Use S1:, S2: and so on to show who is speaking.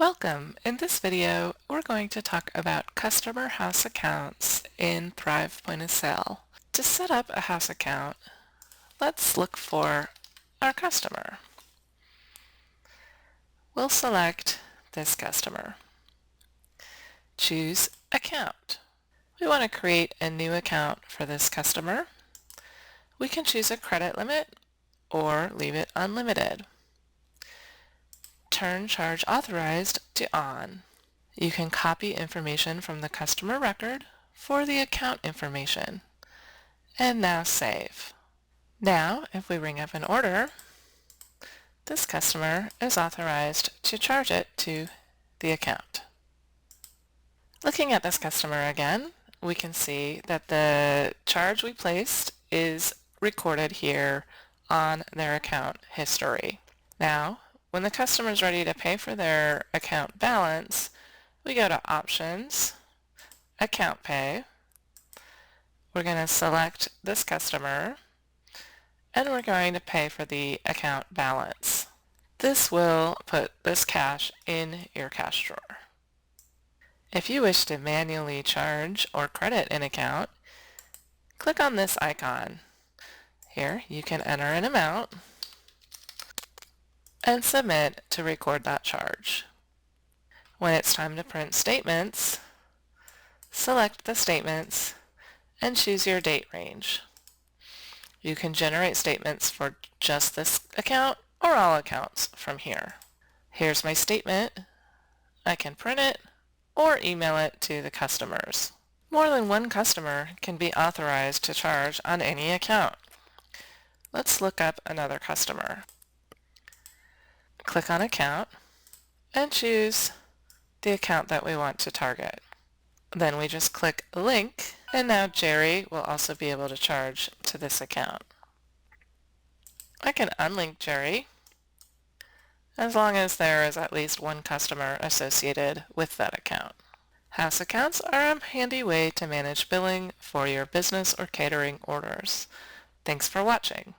S1: Welcome! In this video, we're going to talk about customer house accounts in Thrive Point of Sale. To set up a house account, let's look for our customer. We'll select this customer. Choose Account. We want to create a new account for this customer. We can choose a credit limit or leave it unlimited. Turn Charge Authorized to On. You can copy information from the customer record for the account information. And now save. Now, if we ring up an order, this customer is authorized to charge it to the account. Looking at this customer again, we can see that the charge we placed is recorded here on their account history. Now, when the customer is ready to pay for their account balance, we go to Options, Account Pay. We're going to select this customer, and we're going to pay for the account balance. This will put this cash in your cash drawer. If you wish to manually charge or credit an account, click on this icon. Here, you can enter an amount and submit to record that charge. When it's time to print statements, select the statements and choose your date range. You can generate statements for just this account or all accounts from here. Here's my statement. I can print it or email it to the customers. More than one customer can be authorized to charge on any account. Let's look up another customer. Click on Account and choose the account that we want to target. Then we just click Link, and now Jerry will also be able to charge to this account. I can unlink Jerry as long as there is at least one customer associated with that account. House accounts are a handy way to manage billing for your business or catering orders. Thanks for watching.